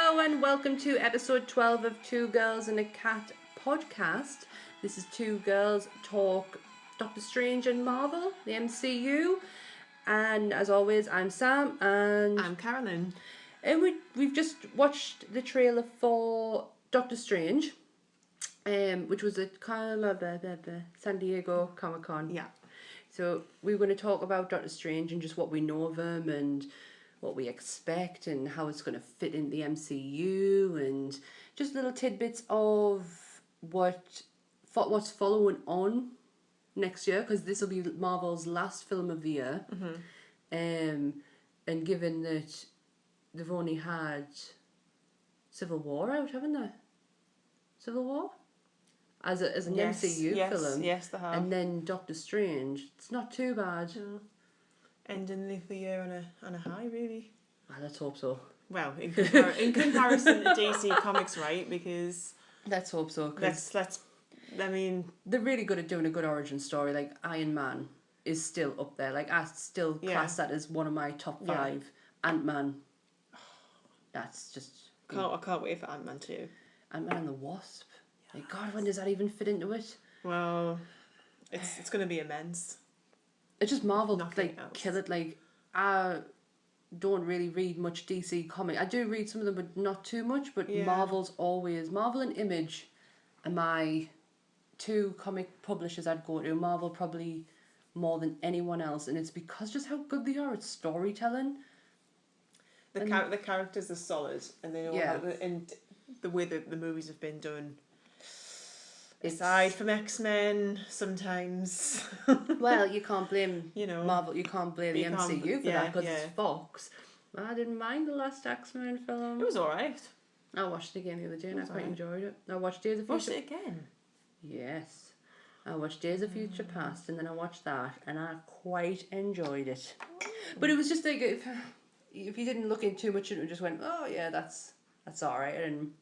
and welcome to episode 12 of Two Girls and a Cat podcast. This is Two Girls Talk Doctor Strange and Marvel, the MCU. And as always, I'm Sam and I'm Carolyn. And we've just watched the trailer for Doctor Strange, which was at San Diego Comic-Con. Yeah. So we're going to talk about Doctor Strange and just what we know of him and what we expect and how it's going to fit in the MCU and just little tidbits of what's following on next year, because this will be Marvel's last film of the year. Mm-hmm. And given that they've only had Civil War out, haven't they? Civil War? As an MCU film. Yes, they have. And then Doctor Strange. It's not too bad. No. Ending the year on a high, really. Well, let's hope so. Well, in comparison to DC Comics, right? Because let's hope so. Let's. I mean, they're really good at doing a good origin story. Like Iron Man is still up there. Like I still class that as one of my top 5. Ant-Man. That's just. I can't wait for Ant-Man 2. Ant-Man and the Wasp. Yes. Like, God, when does that even fit into it? Well, it's going to be immense. It's just Marvel, Nothing else. Kill it. Like, I don't really read much DC comic. I do read some of them, but not too much. But Marvel and Image are my 2 comic publishers I'd go to. Marvel probably more than anyone else, and it's because just how good they are at storytelling. The characters are solid, and they all have and the way that the movies have been done. Aside from X-Men, sometimes. Well, you can't blame Marvel. You can't blame the MCU for that because it's Fox. I didn't mind the last X-Men film. It was alright. I watched it again the other day and I quite enjoyed it. I watched Days of Future. Watched it again? Yes. I watched Days of Future Past and then I watched that and I quite enjoyed it. But it was just like if you didn't look in too much into it, just went, oh yeah, that's alright, and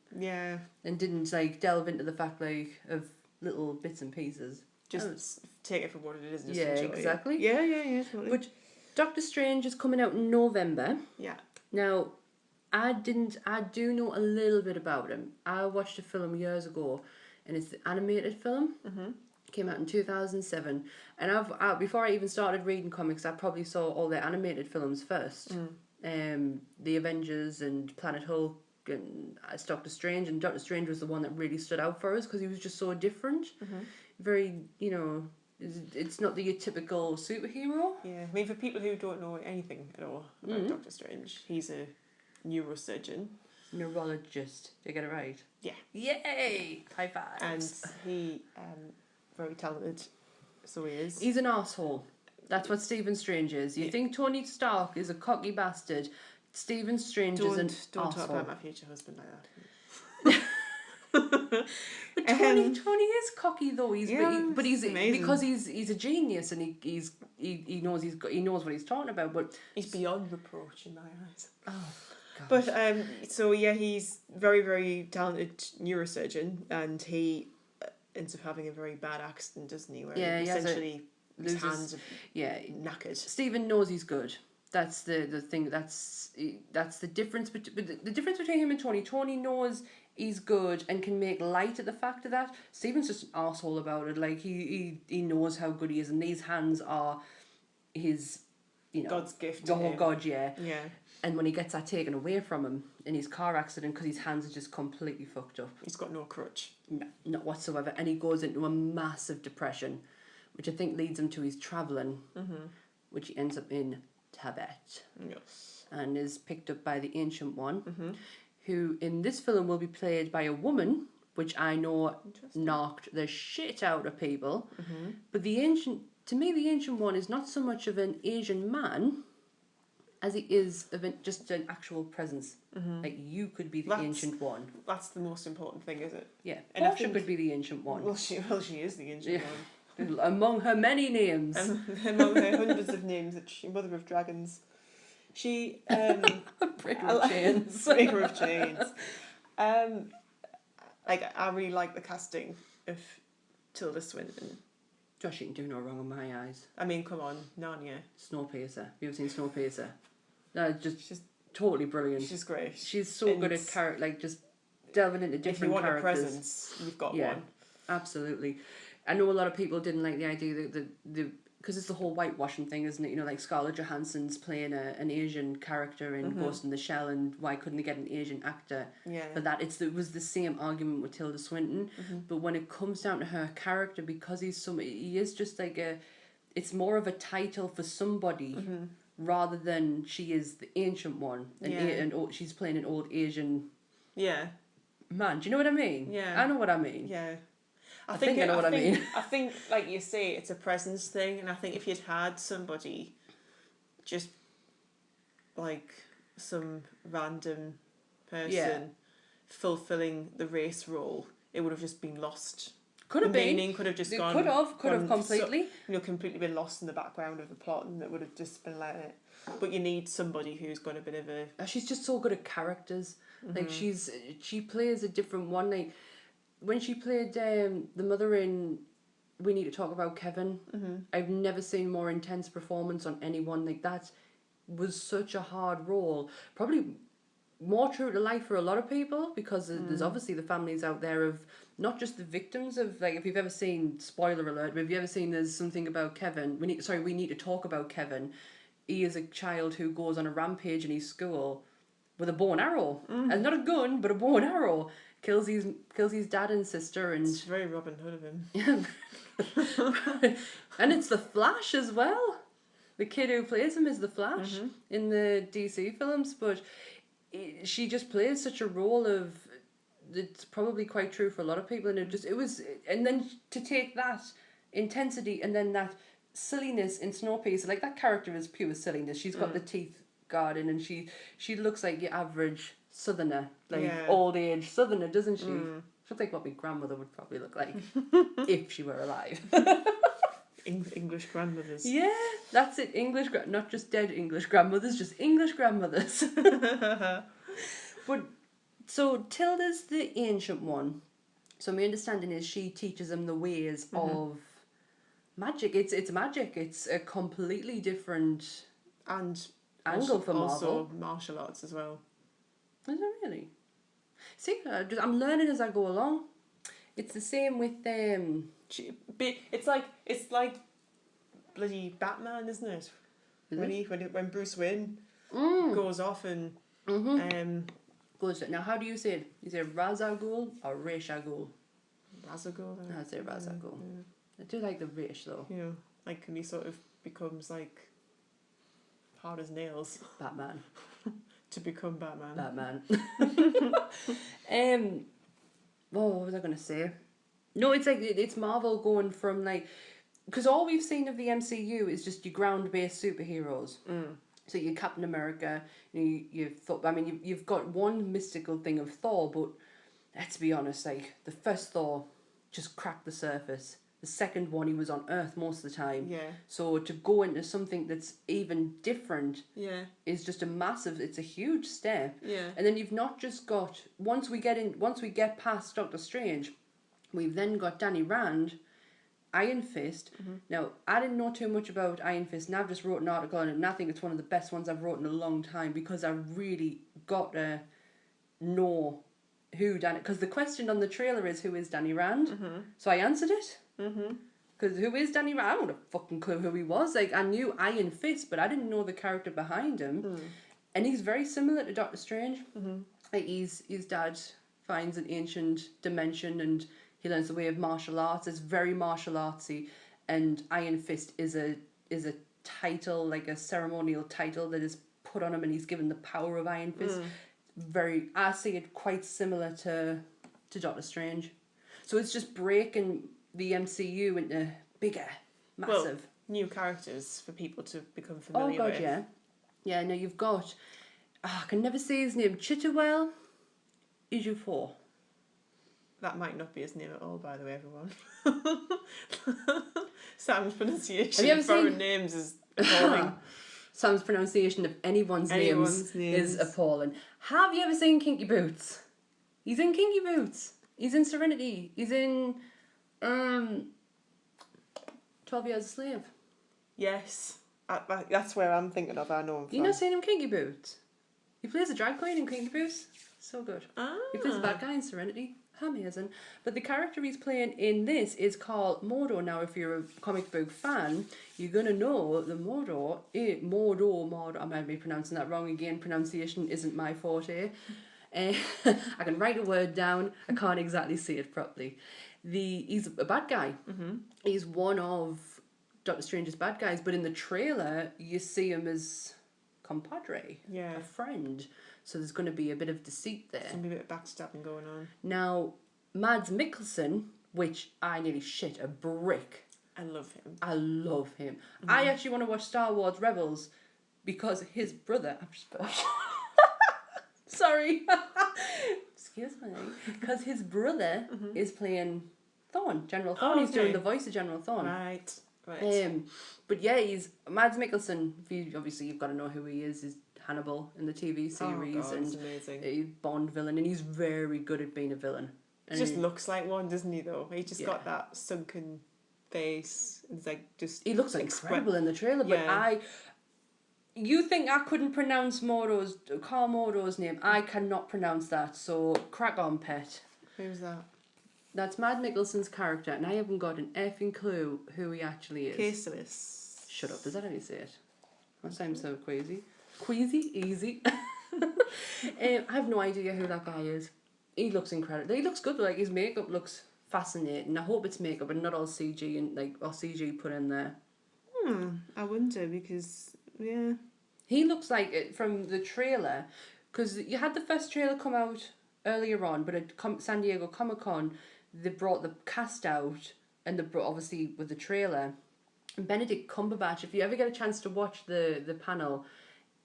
didn't delve into the fact of little bits and pieces. Just take it for what it is and just enjoy exactly. it. Yeah, totally. But Doctor Strange is coming out in November. Yeah. Now, I do know a little bit about him. I watched a film years ago, and it's the animated film. Mm-hmm. Came out in 2007, and I before I even started reading comics, I probably saw all the animated films first. The Avengers and Planet Hulk and Doctor Strange, and Doctor Strange was the one that really stood out for us because he was just so different. Very, it's not the typical superhero. Yeah, I mean, for people who don't know anything at all about Doctor Strange, he's a neurosurgeon. Neurologist. Did I get it right? Yeah. Yay! High fives. And he, very talented, so he is. He's an arsehole. That's what Stephen Strange is. You think Tony Stark is a cocky bastard. Stephen Strange is an arsehole. Don't talk about my future husband like that. But Tony is cocky though. He's amazing. because he's a genius and he knows what he's talking about. But he's beyond reproach in my eyes. Oh God. But he's very, very talented neurosurgeon, and he ends up having a very bad accident, doesn't he? Where he essentially his hands are knackered. Stephen knows he's good. That's the thing. That's the difference. But the difference between him and Tony. Tony knows he's good and can make light of the fact of that. Stephen's just an arsehole about it. Like he knows how good he is, and these hands are his, God's gift. Oh God, yeah. Yeah. And when he gets that taken away from him in his car accident, because his hands are just completely fucked up. He's got no crutch. No, not whatsoever, and he goes into a massive depression, which I think leads him to his travelling, which he ends up in Tibet. Yes. And is picked up by the Ancient One, who in this film will be played by a woman, which I know knocked the shit out of people. But the Ancient One is not so much of an Asian man as he is of just an actual presence. Like you could be the Ancient One. That's the most important thing, is it? Yeah, and Portia could be the Ancient One. Well, she is the Ancient One. Among her many names. Among her hundreds of names, that she, Mother of Dragons. She Breaker of Chains. Breaker of Chains. I really like the casting of Tilda Swinton. Josh, you can do no wrong in my eyes. I mean, come on, Narnia. Snowpiercer. Have you ever seen Snowpiercer? No, just totally brilliant. She's great. She's so good at character, like just delving into different characters. If you want a presence, you've got one. Absolutely. I know a lot of people didn't like the idea that the because it's the whole whitewashing thing, isn't it? You know, like Scarlett Johansson's playing an Asian character in Ghost in the Shell, and why couldn't they get an Asian actor for that? It was the same argument with Tilda Swinton, but when it comes down to her character, because he is just like it's more of a title for somebody rather than she is the ancient one, and she's playing an old Asian man. Do you know what I mean? Yeah. I know what I mean. Yeah. I think I know what I mean. I think, like you say, it's a presence thing, and I think if you'd had somebody, just like some random person fulfilling the race role, it would have just been lost. Could have been. Meaning could have just gone. Could have completely. Completely been lost in the background of the plot, and it would have just been like it. But you need somebody who's got a bit of a. She's just so good at characters. Like she plays a different one. Like when she played the mother in We Need to Talk About Kevin, I've never seen more intense performance on anyone. Like that was such a hard role. Probably more true to life for a lot of people, because there's obviously the families out there of not just the victims of, like, if you've ever seen, spoiler alert, but if you've ever seen there's something about Kevin, we need to talk about Kevin. He is a child who goes on a rampage in his school with a bow and arrow. And not a gun, but a bow and arrow. Kills his dad and sister, and it's very Robin Hood of him. And it's the Flash as well. The kid who plays him is the Flash in the DC films, but she just plays such a role of, it's probably quite true for a lot of people, and and then to take that intensity and then that silliness in Snowpiercer, like that character is pure silliness. She's got the teeth guarding, and she looks like your average Southerner, like old age Southerner, doesn't she? She'll think what my grandmother would probably look like if she were alive. English grandmothers. Yeah, that's it. Not just dead English grandmothers, just English grandmothers. But so Tilda's the ancient one. So my understanding is she teaches them the ways of magic. It's magic. It's a completely different angle for Marvel. Also martial arts as well. Is it really? See, I'm learning as I go along. It's the same with It's like bloody Batman, isn't it? When Bruce Wayne goes off and now how do you say it? You say Ra's al Ghul or Ra's al Ghul? Ra's al Ghul. I say Ra's al Ghul. I do like the Ra's though. Yeah, like when he sort of becomes like hard as nails. Batman. To become Batman. What was I going to say? No, it's like, it's Marvel going from like, because all we've seen of the MCU is just your ground-based superheroes. So your Captain America, you've got one mystical thing of Thor, but let's be honest, like the first Thor just cracked the surface. The second one, he was on Earth most of the time. Yeah. So to go into something that's even different is just it's a huge step. Yeah. And then you've not just got, once we get past Doctor Strange, we've then got Danny Rand, Iron Fist. Now, I didn't know too much about Iron Fist, and I've just wrote an article on it, and I think it's one of the best ones I've wrote in a long time, because I really got to know who Danny... Because the question on the trailer is, who is Danny Rand? So I answered it. Because who is Danny Rand? I don't have a fucking clue who he was. Like, I knew Iron Fist, but I didn't know the character behind him. And he's very similar to Doctor Strange. Like, his dad finds an ancient dimension, and he learns the way of martial arts. It's very martial artsy, and Iron Fist is a title, like a ceremonial title that is put on him, and he's given the power of Iron Fist. I see it quite similar to Doctor Strange. So it's just breaking the MCU into bigger, massive. Well, new characters for people to become familiar with. Oh god, yeah. Yeah, no, you've got, I can never say his name, Chitterwell Ejiofor. That might not be his name at all, by the way, everyone. Sam's pronunciation of foreign names is appalling. Sam's pronunciation of anyone's names is appalling. Have you ever seen Kinky Boots? He's in Kinky Boots. He's in Serenity. He's in 12 Years a Slave. Yes. That's where I'm thinking of. I know him from. You not seen him Kinky Boots? He plays a drag queen in Queen Caboose. So good. He plays a bad guy in Serenity. Amazing. But the character he's playing in this is called Mordo. Now, if you're a comic book fan, you're going to know the Mordo, I might be pronouncing that wrong again. Pronunciation isn't my forte. I can write a word down. I can't exactly say it properly. He's a bad guy. Mm-hmm. He's one of Doctor Strange's bad guys, but in the trailer, you see him as compadre, a friend. So there's going to be a bit of deceit there. Some bit of backstabbing going on. Now, Mads Mikkelsen, which I nearly shit a brick. I love him. Mm-hmm. I actually want to watch Star Wars Rebels because his brother... I'm just... Sorry. Excuse me. Because his brother is playing Thorne, General Thorne. He's doing the voice of General Thorne. Right. But yeah, he's Mads Mikkelsen. You've got to know who he is. He's Hannibal in the TV series, and he's amazing. He's Bond villain, and he's very good at being a villain. And he just looks like one, doesn't he? Though he just got that sunken face. It's like just he looks incredible in the trailer. But you think I couldn't pronounce Carl Mordo's name? I cannot pronounce that. So crack on, pet. Who's that? That's Mads Mikkelsen's character, and I haven't got an effing clue who he actually is. Cassius. Shut up. Is that how you say it? That sounds so queasy. Queasy? Easy. I have no idea who that guy is. He looks incredible. He looks good. Like, his makeup looks fascinating. I hope it's makeup and not all CG or CG put in there. I wonder because, He looks like it from the trailer, because you had the first trailer come out earlier on, but at San Diego Comic-Con, they brought the cast out, and they brought, obviously, with the trailer. And Benedict Cumberbatch, if you ever get a chance to watch the panel,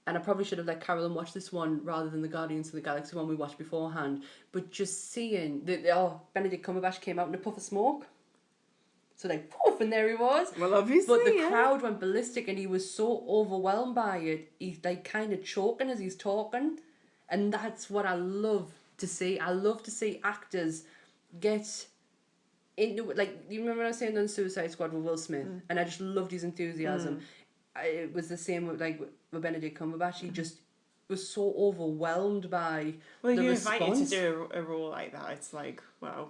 and I probably should have let Carolyn watch this one rather than the Guardians of the Galaxy one we watched beforehand, but just seeing Benedict Cumberbatch came out in a puff of smoke. So like poof, and there he was. Well, obviously, but the crowd went ballistic, and he was so overwhelmed by it. He's like kind of choking as he's talking, and that's what I love to see. I love to see actors get into it. Like, you remember when I was saying on Suicide Squad with Will Smith, and I just loved his enthusiasm. It was the same with Benedict Cumberbatch. He just was so overwhelmed by the response. Well, you're invited to do a role like that. It's like, wow.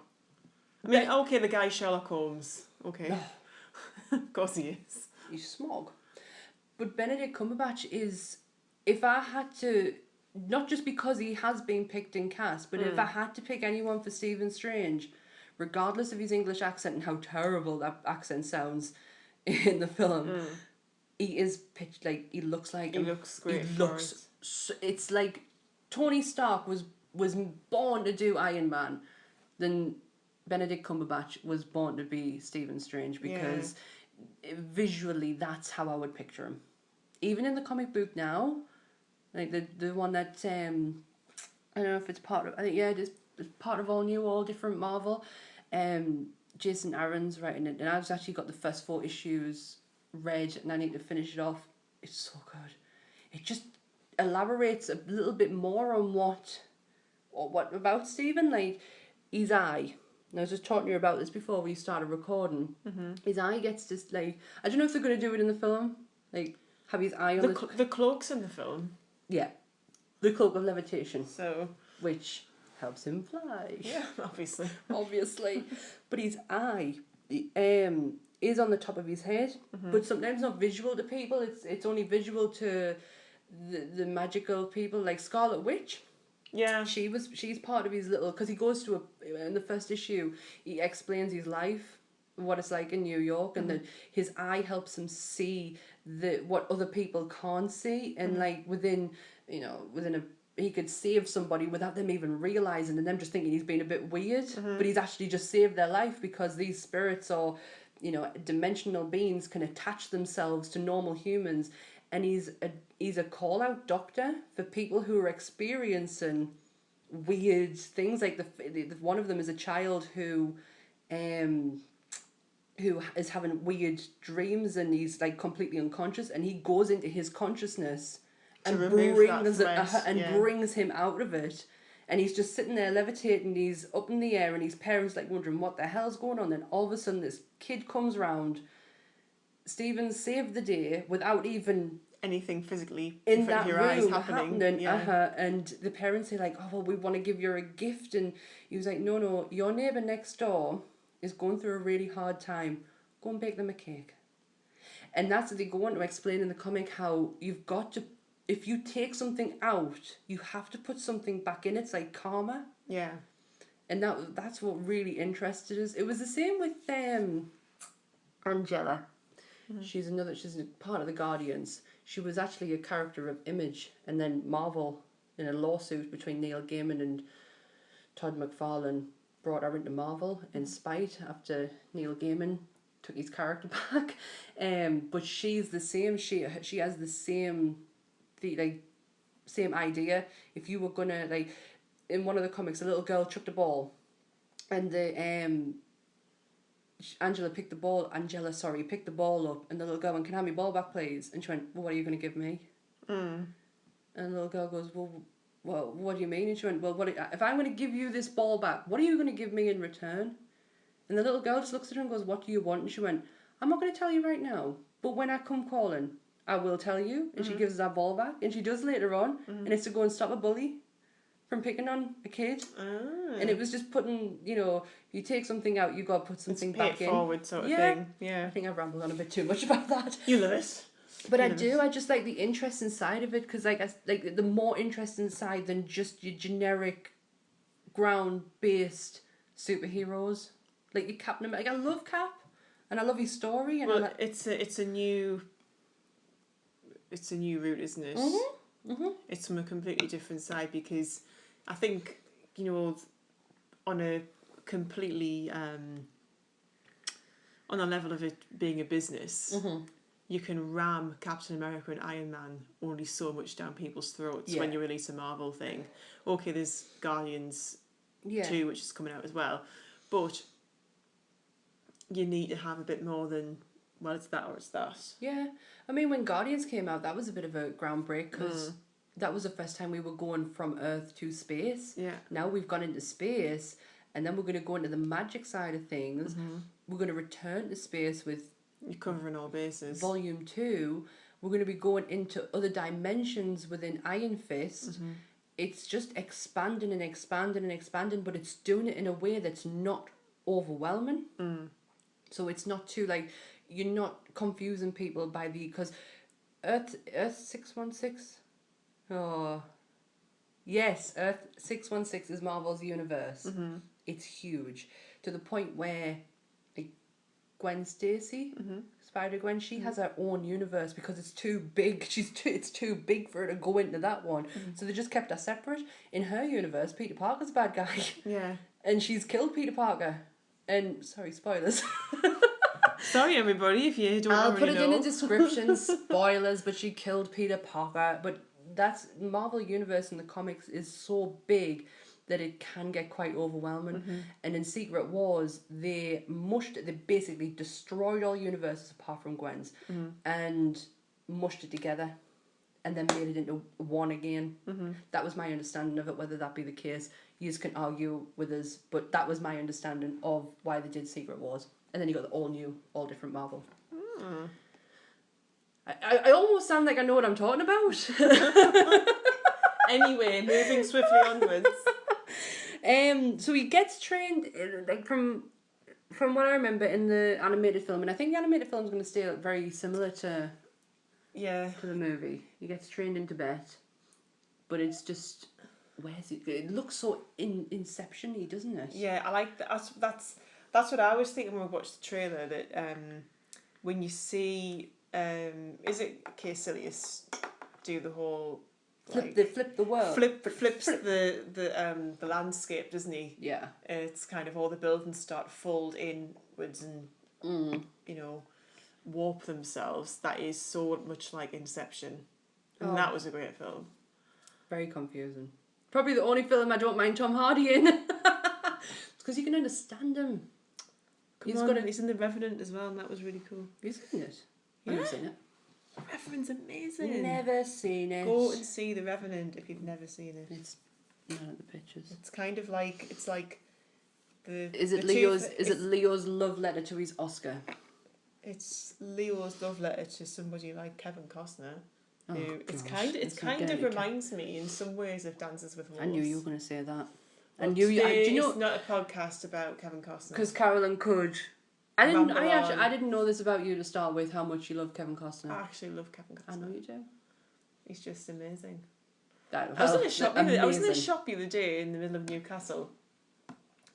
I mean, okay, the guy Sherlock Holmes. Okay. Of course he is. He's smog. But Benedict Cumberbatch is, if I had to, not just because he has been picked in cast, but if I had to pick anyone for Stephen Strange, regardless of his English accent and how terrible that accent sounds in the film, he is pitched like, he looks like he looks great. It's like Tony Stark was born to do Iron Man, then Benedict Cumberbatch was born to be Stephen Strange, because visually that's how I would picture him. Even in the comic book now, like the one that I don't know if it's part of, I think it is part of all different Marvel. Jason Aaron's writing it, and I've actually got the first 4 issues read, and I need to finish it off. It's so good. It just elaborates a little bit more on what about Stephen, like his eye. And I was just talking to you about this before we started recording. His eye gets just like, I don't know if they're going to do it in the film, like have his eye on the cloak's in the film. Yeah, the cloak of levitation. So, which helps him fly. Yeah, obviously. But his eye is on the top of his head, but sometimes not visual to people. It's only visual to the magical people, like Scarlet Witch. Yeah, she's part of his little, because he goes to in the first issue he explains his life, what it's like in New York, and that his eye helps him see what other people can't see, and like within a, he could save somebody without them even realizing, and them just thinking he's been a bit weird, but he's actually just saved their life, because these spirits or dimensional beings can attach themselves to normal humans. And he's a call-out doctor for people who are experiencing weird things. Like one of them is a child who is having weird dreams, and he's like completely unconscious, and he goes into his consciousness and brings him out of it. And he's just sitting there levitating, he's up in the air, and his parents like wondering what the hell's going on. Then all of a sudden this kid comes round. Stephen saved the day without even anything physically in front that of your eyes room happening. Yeah. and the parents say like, oh well, we want to give you a gift, and he was like, no, your neighbour next door is going through a really hard time, go and bake them a cake. And that's what they go on to explain in the comic, how you've got to, if you take something out, you have to put something back in. It's like karma. Yeah. And that's what really interested us. It was the same with Angela. She's a part of the Guardians. She was actually a character of Image, and then Marvel, in a lawsuit between Neil Gaiman and Todd McFarlane, brought her into Marvel in spite after Neil Gaiman took his character back. But she's the same. She has the same, same idea. If you were gonna like, in one of the comics, a little girl chucked a ball, and the Angela picked the ball up, and the little girl went, "Can I have my ball back, please?" And she went, "Well, what are you going to give me?" And the little girl goes, "Well, what do you mean?" And she went, "Well, if I'm going to give you this ball back, what are you going to give me in return?" And the little girl just looks at her and goes, "What do you want?" And she went, "I'm not going to tell you right now, but when I come calling, I will tell you." And she gives us that ball back, and she does later on, and it's to go and stop a bully from picking on a kid. And it was just putting, you take something out, you got to put something back in. Forward sort of thing. Yeah. I think I've rambled on a bit too much about that. You love it. But I just like the interesting side of it, because like the more interesting side than just your generic ground-based superheroes. Like your Captain America. Like I love Cap, and I love his story. And it's a new route, isn't it? It's from a completely different side, because I think, on a completely on a level of it being a business, you can ram Captain America and Iron Man only so much down people's throats when you release a Marvel thing. Okay, there's Guardians 2, which is coming out as well, but you need to have a bit more than, well, it's that or it's that. Yeah, I mean, when Guardians came out, that was a bit of a groundbreak, because that was the first time we were going from Earth to space. Yeah. Now we've gone into space, and then we're going to go into the magic side of things. We're going to return to space with... You're covering all bases. Volume 2. We're going to be going into other dimensions within Iron Fist. It's just expanding and expanding and expanding, but it's doing it in a way that's not overwhelming. So it's not too, like, you're not confusing people by because Earth 616... Oh, yes, Earth 616 is Marvel's universe. It's huge, to the point where like Gwen Stacy, Spider-Gwen, she has her own universe because it's too big. It's too big for her to go into that one. So they just kept her separate. In her universe, Peter Parker's a bad guy. Yeah. And she's killed Peter Parker. And, sorry, spoilers. Sorry, everybody, if you don't I'll already put it know. in a description, spoilers, but she killed Peter Parker. But that's Marvel Universe in the comics is so big that it can get quite overwhelming. And in Secret Wars, they basically destroyed all universes apart from Gwen's and mushed it together and then made it into one again. That was my understanding of it. Whether that be the case, you can argue with us, but that was my understanding of why they did Secret Wars. And then you got the all different Marvel. I almost sound like I know what I'm talking about. Anyway, moving swiftly onwards. So he gets trained, like from what I remember in the animated film, and I think the animated film is going to stay very similar to the movie. He gets trained in Tibet, but it's just where's it? It looks so Inception-y, doesn't it? Yeah, I like that. That's what I was thinking when we watched the trailer. That when you see, is it Caecilius do the whole flip the world. Flips the landscape, doesn't he? Yeah. It's kind of all the buildings start to fold inwards and warp themselves. That is so much like Inception, and that was a great film. Very confusing. Probably the only film I don't mind Tom Hardy in. It's because you can understand him. He's in The Revenant as well, and that was really cool. He's in it. I've never seen it. The Revenant's amazing. Never seen it. Go and see The Revenant if you've never seen it. It's not at the pictures. It's kind of like Is it Leo's love letter to his Oscar? It's Leo's love letter to somebody like Kevin Costner. Oh, it's gosh, kind it's not of getting it. reminds me in some ways of Dances with Wolves. I knew you were going to say that. Well, And do you know? it's not a podcast about Kevin Costner. Because Carolyn could. Ramble I on. didn't know this about you to start with. How much you love Kevin Costner. I actually love Kevin Costner. I know you do. He's just amazing. I was Well, in a shop. I was in a amazing. shop the other day in the middle of Newcastle,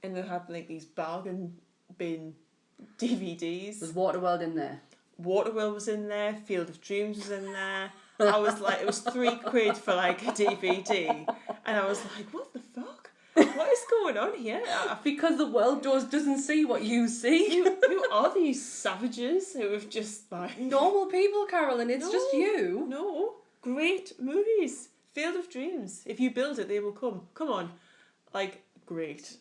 and they had like these bargain bin DVDs. There's Waterworld in there. Waterworld was in there. Field of Dreams was in there. I was like, it was £3 for like a DVD, and I was like, what the fuck? What is going on here? Because the world doesn't see what you see. Who are these savages who have just like Normal people, Carolyn. It's just you. No, great movies. Field of Dreams. If you build it, they will come. Come on, like great,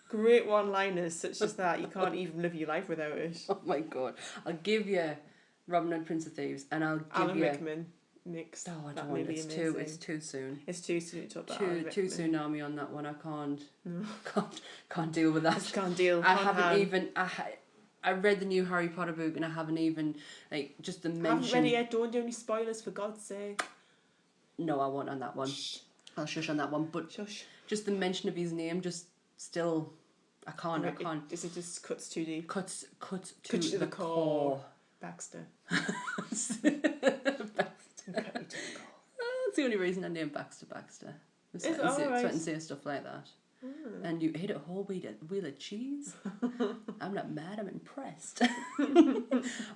great one-liners such as that. You can't even live your life without it. Oh my god! I'll give you Robin Hood, Prince of Thieves, and I'll give Alan you. Rickman mixed. Oh, I that don't want. movie It's amazing. too soon. It's too soon to talk about Alan Too Rickman. tsunami on that one. I can't. Can't deal with that. Just can't deal. I Can't haven't hang. even. I read the new Harry Potter book and I haven't even like just the I mention. haven't read it yet. Don't do any spoilers for God's sake. No, I won't on that one. Shh. I'll shush on that one. But Shush. just the mention of his name, just still, I can't. Is it just cuts too deep? Cuts Cuts to to the the core. core. Baxter. That's the only reason I named Baxter. Is it? All right. Certain say stuff like that. And you hit a whole wheel of cheese. I'm not mad. I'm impressed.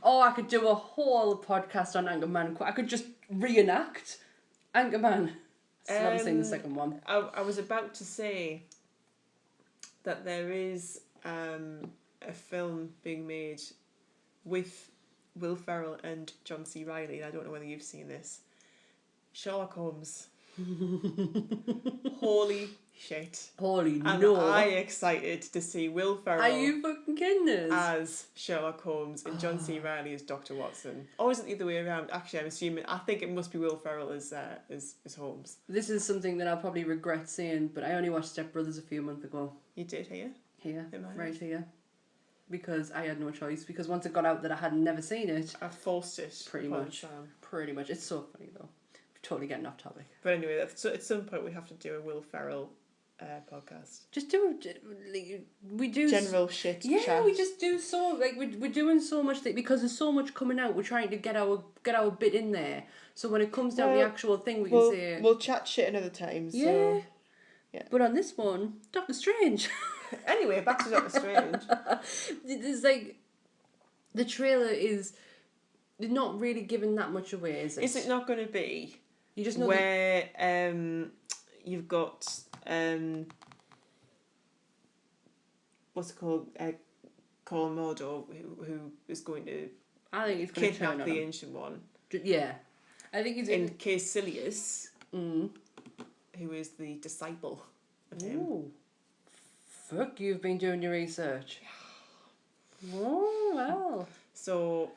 Oh, I could do a whole podcast on Anchorman. I could just reenact Anchorman. Still haven't seen the second one. I was about to say that there is a film being made with Will Ferrell and John C. Reilly. I don't know whether you've seen this. Sherlock Holmes. Holy shit. Holy Am no. I excited to see Will Ferrell Are you fucking kidding us? as Sherlock Holmes and John C. Reilly as Dr. Watson? Or is it the other way around? Actually, I think it must be Will Ferrell as Holmes. This is something that I'll probably regret seeing, but I only watched Step Brothers a few months ago. You did, here? Here. In my Right head. here. Because I had no choice. Because once it got out that I had never seen it, I forced it. Pretty upon much. Sam. pretty much. It's so funny though. Totally getting off topic. But anyway, at some point we have to do a Will Ferrell podcast. Just do we do General shit yeah, chat. we just do so like we're doing so much because there's so much coming out. We're trying to get our bit in there. So when it comes down to the actual thing, we can say we'll chat shit another time. yeah. So. Yeah. But on this one, Doctor Strange. Anyway, back to Doctor Strange. There's like the trailer is not really giving that much away, is it? Is it not going to be You just know where you've got what's it called? Colin Mordo, who is going to I think it's going to turn kidnap on the him. ancient one, Yeah, I think he's and Caecilius, Mm. who is the disciple of him. Ooh. Fuck, you've been doing your research. Oh, well. So,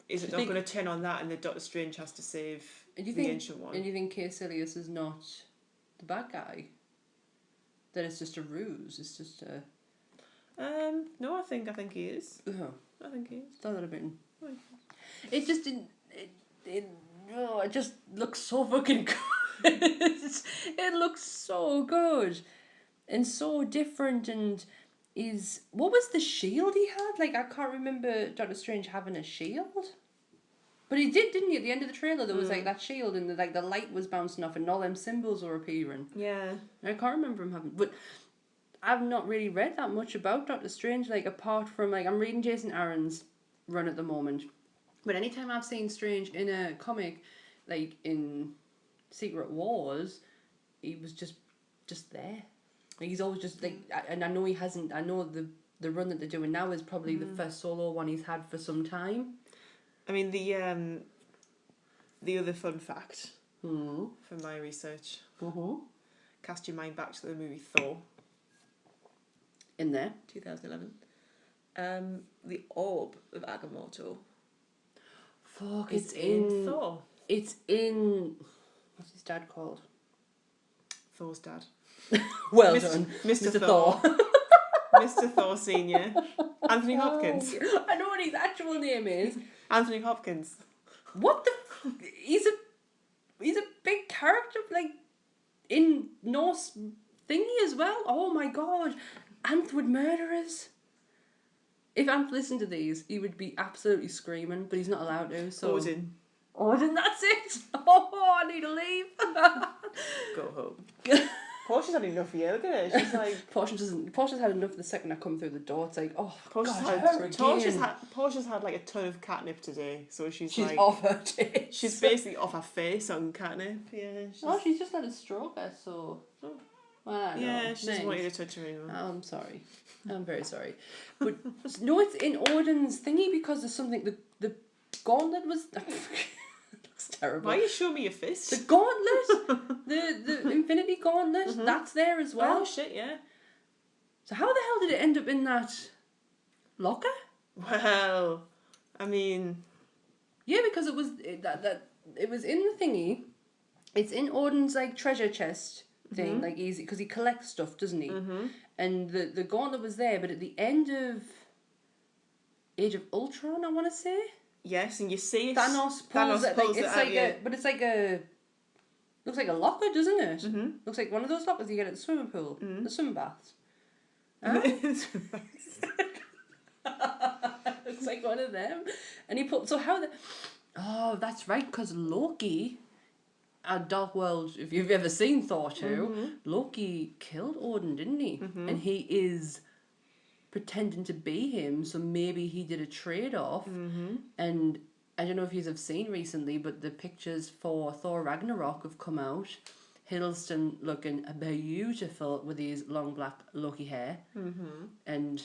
is it Do you not think- going to turn on that, and the Doctor Strange has to save And you the think, ancient one? and you think Caecilius is not the bad guy? That it's just a ruse. It's just a. No, I think he is. Oh, I think he is. that would have been. It just didn't. It just looks so fucking good. It looks so good, and so different, and is what was the shield he had? Like I can't remember Doctor Strange having a shield. But he did, didn't he? At the end of the trailer, there was like that shield, and the light was bouncing off, and all them symbols were appearing. Yeah. I can't remember him having, but I've not really read that much about Doctor Strange. Like apart from I'm reading Jason Aaron's run at the moment, but anytime I've seen Strange in a comic, like in Secret Wars, he was just there. Like, he's always just and I know he hasn't. I know the run that they're doing now is probably the first solo one he's had for some time. I mean, the other fun fact from my research, cast your mind back to the movie Thor, In there. 2011. The orb of Agamotto Fuck, is in Thor. It's in. What's his dad called? Thor's dad. Well Mr. done, Mr. Thor. Mr. Thor Senior. Anthony Hopkins. I know what his actual name is. Anthony Hopkins. What the he's a big character, like, in Norse thingy as well. Oh my god. Anthwood Murderers. If Anth listened to these, he would be absolutely screaming, but he's not allowed to, so... Odin, That's it! Oh, I need to leave! go home. Portia's had enough here, look at it. She's like... Portia's had enough the second I come through the door. It's like, oh, Portia's God, had, her Portia's had like a ton of catnip today, so she's like... off her tits. She's basically off her face on catnip, yeah. She's just had a stroke, I saw. Oh. Well, I don't know. Yeah, she doesn't want you to touch her anymore. I'm sorry. I'm very sorry. But no, it's in Odin's thingy because there's something... The gauntlet was... Looks terrible. Why are you showing me your fist? The gauntlet! the Infinity Gauntlet, that's there as well. Oh, shit, yeah. So how the hell did it end up in that locker? Well, I mean... Yeah, because it was it was in the thingy. It's in Odin's like treasure chest thing, like easy because he collects stuff, doesn't he? And the gauntlet was there, but at the end of Age of Ultron, I want to say. Yes, and you see it. Thanos pulls it. pulls Like, it it's out, like yeah. but it's like a. Looks like a locker, doesn't it? Looks like one of those lockers you get at the swimming pool, the swim baths. Huh? Looks like one of them, and he put. So how the? Oh, that's right, because Loki. At Dark World, if you've ever seen Thor 2, Loki killed Odin, didn't he? And he is pretending to be him, so maybe he did a trade-off. And I don't know if you have seen recently, but the pictures for Thor Ragnarok have come out. Hiddleston looking beautiful with his long black Loki hair. And...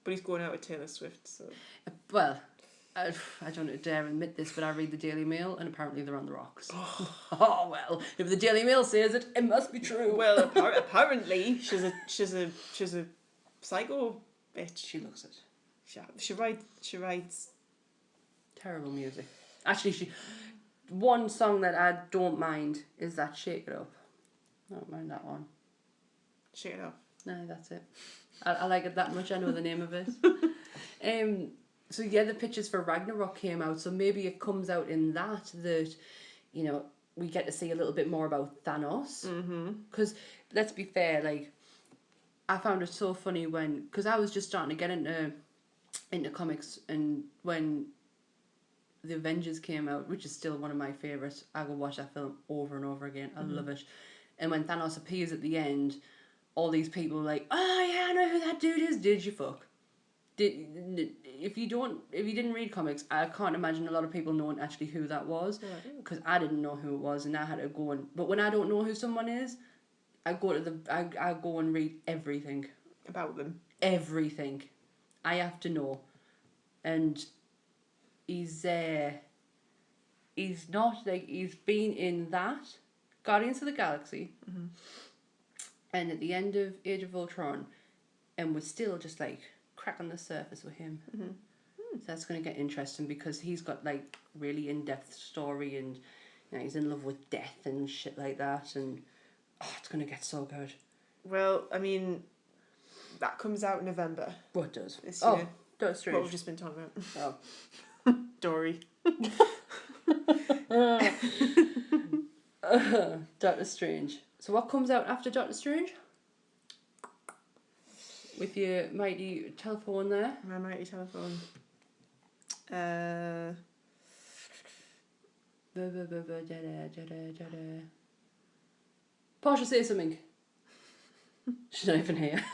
But he's going out with Taylor Swift, so... Well... I don't dare admit this, but I read the Daily Mail, and apparently they're on the rocks. Oh well, if the Daily Mail says it, it must be true. Well, apparently she's a psycho bitch. She looks it. She writes Terrible music. Actually, one song that I don't mind is that "Shake It Up." I don't mind that one. Shake It Up. No, that's it. I like it that much. I know the name of it. So yeah, the pictures for Ragnarok came out, so maybe it comes out in that, you know, we get to see a little bit more about Thanos. Because, let's be fair, like, I found it so funny because I was just starting to get into comics, and when the Avengers came out, which is still one of my favourites, I will watch that film over and over again. I love it. And when Thanos appears at the end, all these people are like, oh yeah, I know who that dude is. Did you fuck? If you didn't read comics, I can't imagine a lot of people knowing actually who that was, because I didn't know who it was, and I had to go and. But when I don't know who someone is, I go and read everything about them. Everything, I have to know, and he's not like he's been in that Guardians of the Galaxy, and at the end of Age of Ultron, and we're still just like. Crack on the surface with him. So that's going to get interesting because he's got like really in-depth story, and you know, he's in love with death and shit like that, and it's going to get so good. Well, I mean, that comes out in November. What does? This year. Doctor Strange. What we've just been talking about. Oh. Dory. Doctor Strange. So what comes out after Doctor Strange? With your mighty telephone there. My mighty telephone. Portia, say something. She's not even here.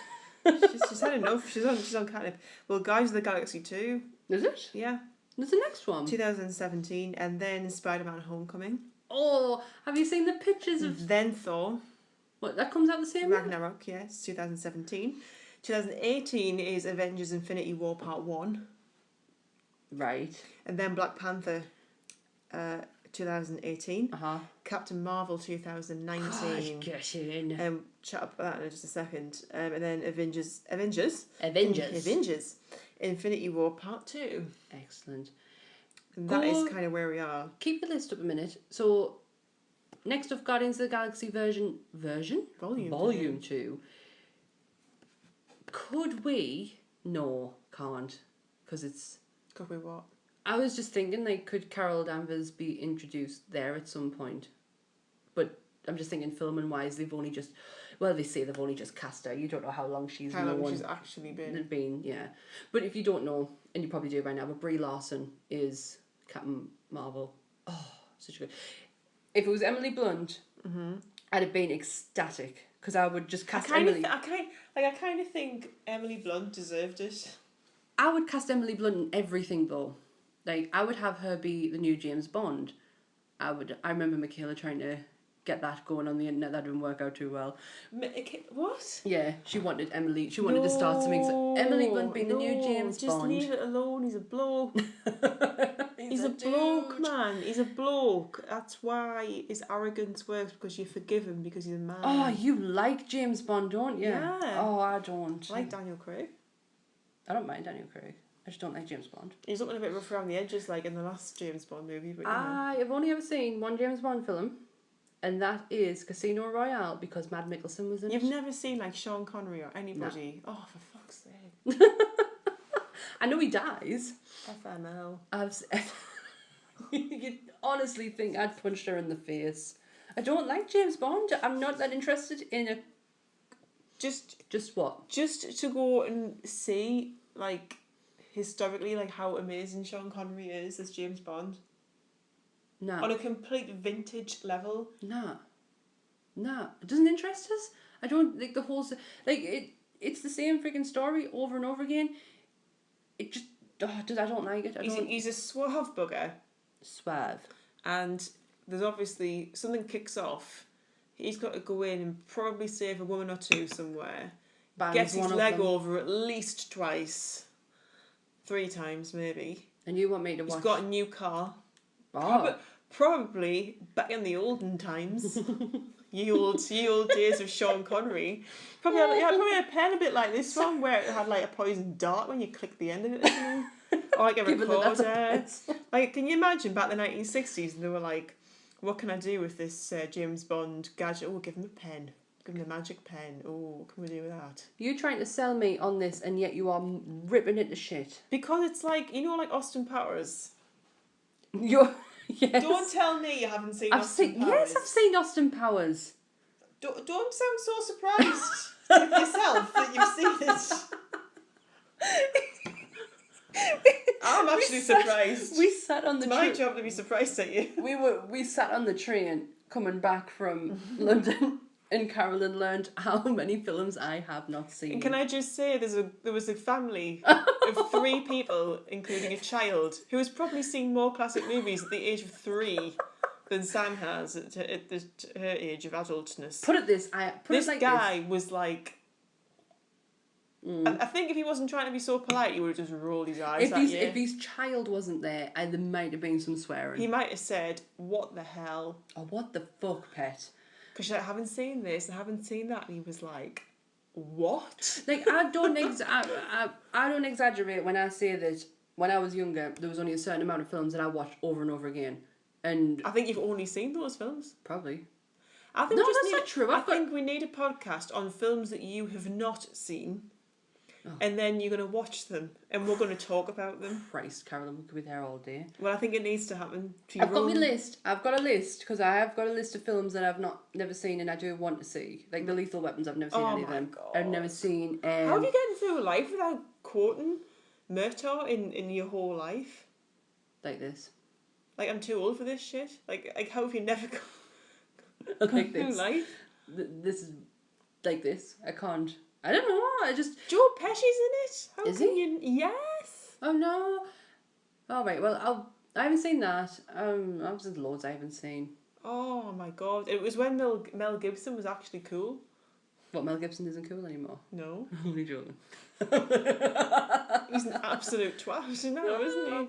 she's had enough. She's on catnip. Well, Guardians of the Galaxy 2. Is it? Yeah. There's the next one. 2017, and then Spider-Man: Homecoming. Oh, have you seen the pictures of... Then Thor. What, that comes out the same year? Ragnarok, yes, 2017. 2018 is Avengers: Infinity War Part 1. Right. And then Black Panther 2018. Captain Marvel 2019. Get in. Chat about that in just a second. And then Avengers. Infinity War Part 2. Excellent. And that is kind of where we are. Keep the list up a minute. So, next up, Guardians of the Galaxy Volume 2. Could we? No, can't. Because it's... Could we what? I was just thinking, like, could Carol Danvers be introduced there at some point? But I'm just thinking, filming wise, they've only just, well, they say they've only just cast her. You don't know how long she's How long known. she's actually been. Yeah. But if you don't know, and you probably do by now, but Brie Larson is Captain Marvel. Oh, such a good. If it was Emily Blunt, I'd have been ecstatic because I would just cast Emily. I kind of think Emily Blunt deserved it. I would cast Emily Blunt in everything though. Like, I would have her be the new James Bond. I remember Michaela trying to get that going on the internet. That didn't work out too well. What? Yeah, she wanted to start something. So Emily Blunt being the new James just Bond. leave it alone. He's a bloke. He's a bloke, man. He's a bloke. That's why his arrogance works, because you forgive him because he's a man. Oh, you like James Bond, don't you? Yeah. Oh, I don't. I like Daniel Craig. I don't mind Daniel Craig. I just don't like James Bond. He's looking a bit rough around the edges, like in the last James Bond movie. But I have only ever seen one James Bond film, and that is Casino Royale, because Matt Mikkelsen was in it. You've never seen like Sean Connery or anybody? No. Oh, for fuck's sake! I know he dies. FML. You'd honestly think I'd punched her in the face. I don't like James Bond. I'm not that interested in a. Just what? Just to go and see, like, historically, like how amazing Sean Connery is as James Bond. No. On a complete vintage level. No. It doesn't interest us. I don't like the whole. Like, it's the same freaking story over and over again. It just. I don't like it. He's a suave bugger. Suave. And there's obviously something kicks off. He's got to go in and probably save a woman or two somewhere. Gets his leg over at least twice. 3 times maybe. And you want me to watch? He's got a new car. Oh. Probably back in the olden times. ye old days of Sean Connery. Probably a pen a bit like this one, where it had like a poison dart when you click the end of it or something. Or like a recorder. Like, can you imagine back in the 1960s and they were like, what can I do with this James Bond gadget? Oh, give him a pen. Give him the magic pen. Oh, what can we do with that? You're trying to sell me on this, and yet you are ripping it to shit. Because it's like, you know, like Austin Powers. Yes. Don't tell me you haven't seen Austin Powers. Yes, I've seen Austin Powers. Don't sound so surprised with yourself that you've seen it. I'm actually surprised. We sat on the train. It's my job to be surprised at you. We sat on the train coming back from London, and Carolyn learned how many films I have not seen. And can I just say, there was a family of 3 people, including a child, who has probably seen more classic movies at the age of 3 than Sam has at her age of adultness. This guy was like. I think if he wasn't trying to be so polite, he would have just rolled his eyes at you. If his child wasn't there, there might have been some swearing. He might have said, "What the hell?" Or "What the fuck, pet?" Because I haven't seen this, I haven't seen that, and he was like, "What?" Like, I don't exaggerate when I say that when I was younger, there was only a certain amount of films that I watched over and over again, and I think you've only seen those films. Probably. I think that's not true. I think we need a podcast on films that you have not seen. Oh. And then you're going to watch them, and we're going to talk about them. Christ, Carolyn, we could be there all day. Well, I think it needs to happen. I've got my list. I've got a list, because I have got a list of films that I've never seen, and I do want to see. Like the Lethal Weapons, I've never seen any of them. God. I've never seen. How are you getting through life without quoting Murtaugh in your whole life? Like this. Like, I'm too old for this shit. Like how have you never like this? Through life? This is like this. I can't. I don't know. Joe Pesci's in it. How is can he? You... Yes. Oh no. All right. Well, I haven't seen that. There's loads I haven't seen. Oh my god! It was when Mel Gibson was actually cool. What, Mel Gibson isn't cool anymore? No. Only joking. He's an absolute twat, isn't he?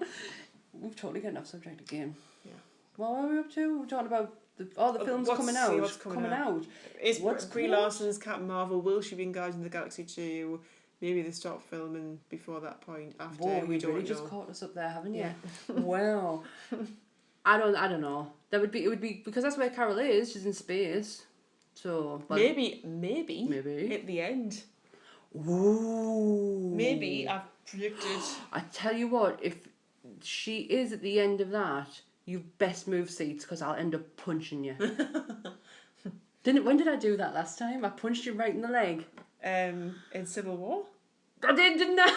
We've totally got off subject again. Yeah. What are we up to? We're talking about the films coming out. What's coming out? Is Brie Larson's Captain Marvel? Will she be in Guardians of the Galaxy 2? Maybe they stop filming before that point. After we don't know. Just caught us up there, haven't you? Yeah. Well, I don't know. It would be because that's where Carol is. She's in space. So maybe at the end. Ooh. Maybe I've predicted. I tell you what, if she is at the end of that, you best move seats because I'll end up punching you. When did I do that last time? I punched you right in the leg. In Civil War? I did, didn't I?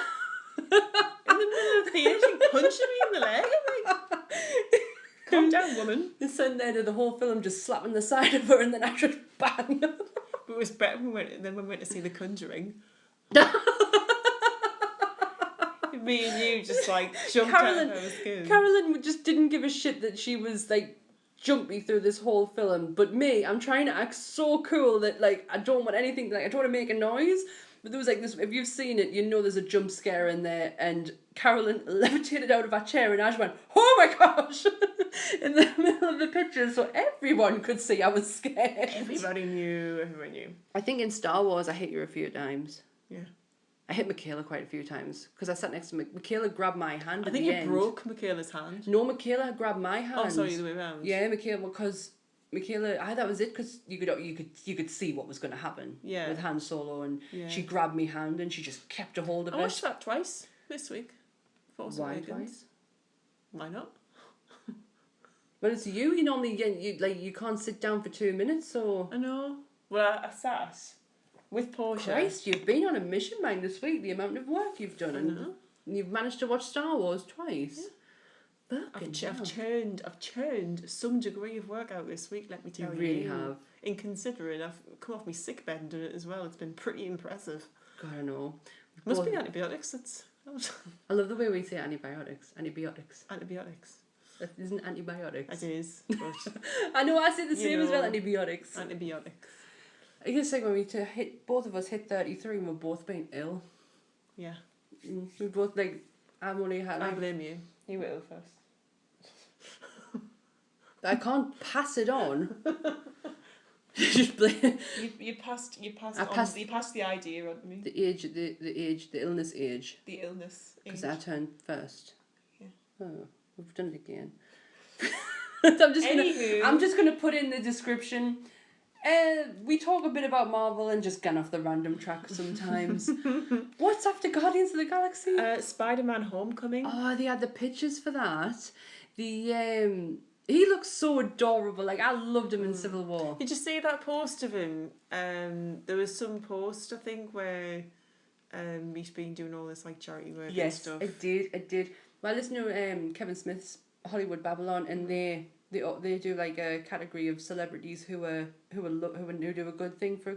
In the middle of the theatre, you punching me in the leg? I'm like, calm down, woman. You're sitting there to the whole film just slapping the side of her and then I just bang. But it was better when we went to see The Conjuring. Me and you just like jumped out of our skin. Carolyn just didn't give a shit that she was like jumpy through this whole film. But me, I'm trying to act so cool that like I don't want anything, like I don't want to make a noise. But there was like this, if you've seen it, you know there's a jump scare in there, and Carolyn levitated out of her chair and I just went, oh my gosh, in the middle of the picture so everyone could see I was scared. Everyone knew. I think in Star Wars I hit you a few times. Yeah. I hit Michaela quite a few times because I sat next to Michaela grabbed my hand I at think the you end. broke Michaela's hand. No, Michaela grabbed my hand. Oh, sorry, the way around. Yeah, Michaela, because Michaela, that was it because you could see what was going to happen. Yeah. With Han Solo, and Yeah. she grabbed me hand and she just kept a hold of I it. watched that twice this week. Force Why Awakens. twice? Why not? Well, it's you. You normally you can't sit down for 2 minutes. So I know. Well, I sat with Portia. Christ, you've been on a mission, man, this week. The amount of work you've done, I and know. you've managed to watch Star Wars twice. I've churned some degree of work out this week, let me tell you. You really have. In considering I've come off my sick bed and done it as well, it's been pretty impressive. God, I know. Must Both- be antibiotics, I love the way we say antibiotics. Antibiotics. antibiotics. That isn't antibiotics. It is, but I know, I say the You same as well, know. antibiotics. antibiotics. I guess like when both of us hit 33 and we've both been ill. Yeah. We both I've only had I blame you. You were ill first. I can't pass it on. Just blame You passed the idea on to me. the illness age. The illness. Because I turned first. Yeah. Oh, we've done it again. Anywho. I'm just gonna put in the description. We talk a bit about Marvel and just get off the random track sometimes. What's after Guardians of the Galaxy? Spider-Man Homecoming. Oh, they had the pictures for that. He looks so adorable. Like I loved him in Civil War. Did you see that post of him? There was some post, I think, where he's been doing all this like charity work and Yes, stuff. I did. Well, I listened to Kevin Smith's Hollywood Babylon, and they do like a category of celebrities who do a good thing for a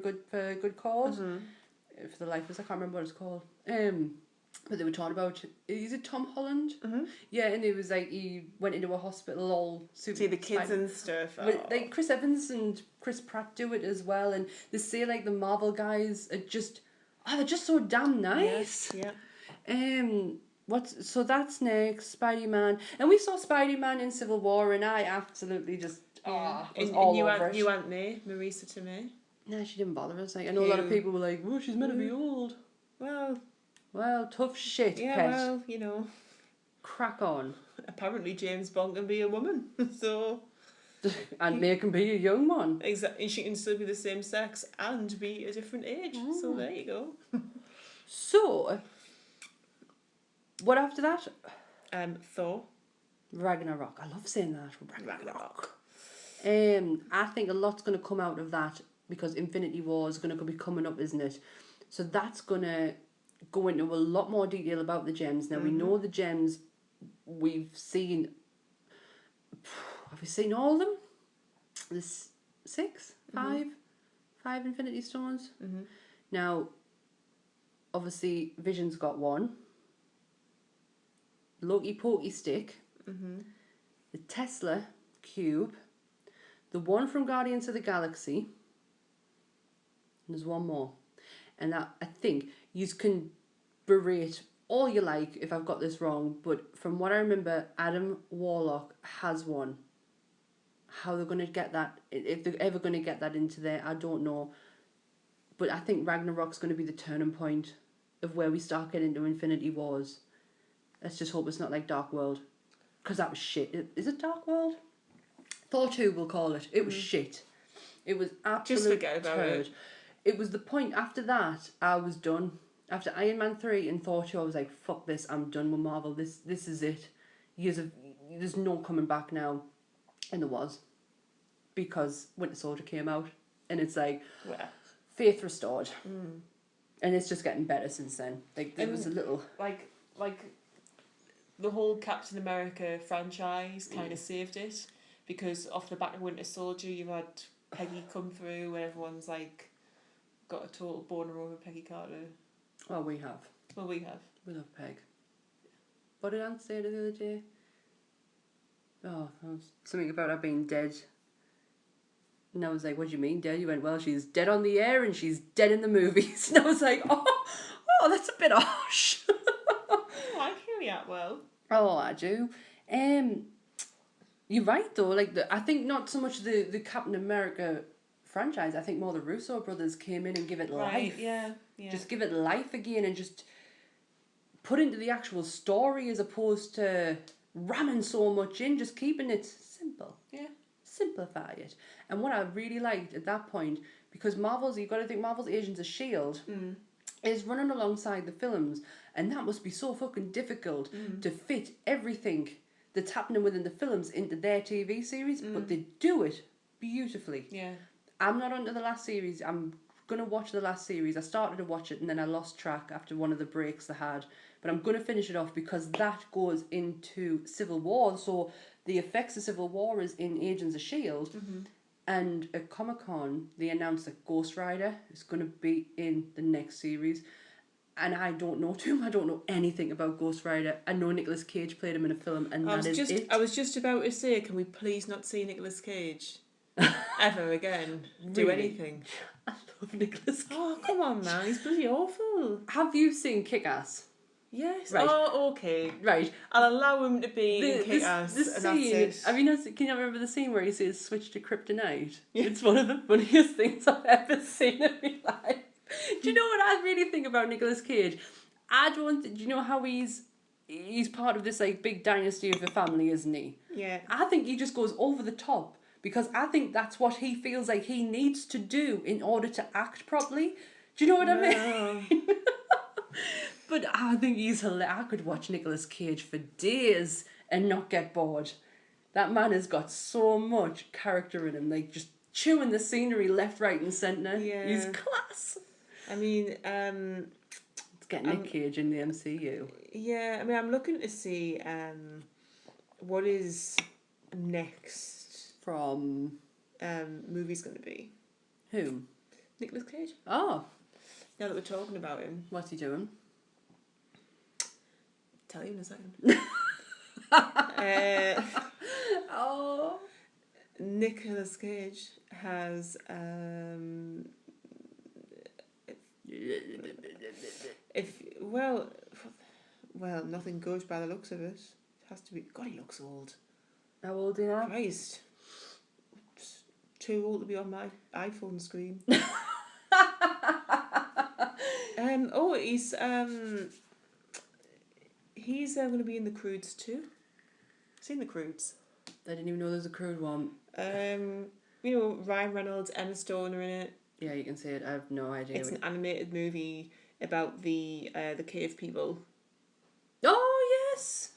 good cause. For the life of us, I can't remember what it's called. But they were talking about, is it Tom Holland? Mm-hmm. Yeah, and it was like he went into a hospital all super. See the kids and stuff. But like Chris Evans and Chris Pratt do it as well, and they say like the Marvel guys are just, they're just so damn nice. Yes, yeah. So that's next, Spidey-Man. And we saw Spidey-Man in Civil War and I absolutely just was all over it. You Aunt May, Marisa Tomei. No, she didn't bother us. Like I know a lot of people were like, "Oh, she's meant to be old." Well, Tough shit, yeah, pet. well, you know. Crack on. Apparently James Bond can be a woman, so... And May can be a young one. Exactly, she can still be the same sex and be a different age, so there you go. So, what after that? Thor. Ragnarok. I love saying that. Ragnarok. I think a lot's going to come out of that because Infinity War is going to be coming up, isn't it? So that's going to go into a lot more detail about the gems. Now we know the gems. We've seen. Have we seen all of them? There's 6, 5, 5 Infinity Stones. Now, obviously, Vision's got 1. Loki Pokey Stick. The Tesla Cube. The one from Guardians of the Galaxy. And there's one more. And that, I think, you can berate all you like if I've got this wrong, but from what I remember, Adam Warlock has one. How they're going to get that, if they're ever going to get that into there, I don't know. But I think Ragnarok's going to be the turning point of where we start getting into Infinity Wars. Let's just hope it's not like Dark World. Because that was shit. Is it Dark World? Thor 2, we'll call it. It was shit. It was absolute Just forget about turd. it. It was the point, after that, I was done. After Iron Man 3 and Thor 2, I was like, fuck this, I'm done with Marvel. This is it. there's no coming back now, and there was, because Winter Soldier came out, and it's like Yeah. faith restored, and it's just getting better since then. Like there was a little Like the whole Captain America franchise kind of saved it, because off the back of Winter Soldier you had Peggy come through and everyone's like got a total boner over Peggy Carter. well we have We love Peg. What did Aunt say the other day? Oh, something about her being dead. And I was like, what do you mean dead? You went, well, she's dead on the air and she's dead in the movies. And I was like, oh, that's a bit harsh. I hear you well. Oh, I do. You're right though. Like I think not so much the Captain America franchise. I think more the Russo brothers came in and give it life. Yeah. Just give it life again and just put into the actual story as opposed to ramming so much in. Just keeping it simple. Yeah. Simplify it. And what I really liked at that point, because you've got to think Marvel's Agents of S.H.I.E.L.D. is running alongside the films, and that must be so fucking difficult to fit everything that's happening within the films into their TV series, but they do it beautifully. Yeah. I'm not onto the last series. I'm going to watch the last series. I started to watch it and then I lost track after one of the breaks they had. But I'm going to finish it off because that goes into Civil War. So the effects of Civil War is in Agents of S.H.I.E.L.D. And at Comic-Con, they announced that Ghost Rider is going to be in the next series. And I don't know too. I don't know anything about Ghost Rider. I know Nicolas Cage played him in a film, and that is it. I was just about to say, can we please not see Nicolas Cage ever again do Really? anything? I love Nicolas Cage. Oh, come on, man, he's bloody awful. Have you seen Kick-Ass? Yes. Right. Oh, okay. Right. I'll allow him to be in Kick-Ass, The and scene, that's it. I mean, can you remember the scene where he says switch to kryptonite? It's one of the funniest things I've ever seen in my life. Do you know what I really think about Nicolas Cage? Do you know how he's part of this like big dynasty of a family, isn't he? Yeah. I think he just goes over the top because I think that's what he feels like he needs to do in order to act properly. Do you know what I mean? But I think he's hilarious. I could watch Nicolas Cage for days and not get bored. That man has got so much character in him, like just chewing the scenery left, right, and centre. Yeah. He's class. I mean, Let's get Nick Cage in the MCU. yeah. I mean, I'm looking to see what is next From movie's going to be. whom? Nicolas Cage. Oh, Now that we're talking about him, what's he doing? tell you in a second. Oh. Nicolas Cage has if well nothing goes by the looks of it. It has to be. God, he looks old. How old are you now? Christ, it's too old to be on my iPhone screen. He's going to be in The Croods too. Seen The Croods? I didn't even know there was a crude one. Ryan Reynolds, Emma Stone are in it. Yeah, you can see it. I have no idea. It's an animated movie about the cave people. Oh, yes!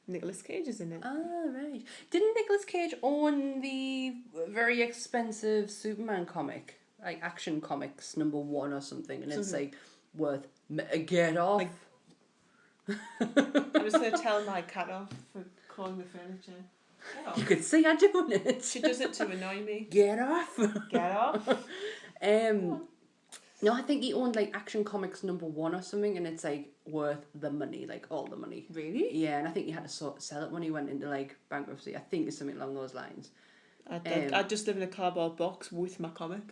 Nicolas Cage is in it. Ah, right. Didn't Nicolas Cage own the very expensive Superman comic? Like Action Comics #1 or something, and it's like worth get off. I'm just going to tell my cat off for calling the furniture. Get off. You could see her doing it. She does it to annoy me. Get off. Get off. No, I think he owned like Action Comics #1 or something, and it's like worth the money, like all the money. Really? Yeah, and I think he had to sell it when he went into like bankruptcy. I think it's something along those lines. I'd just live in a cardboard box with my comic.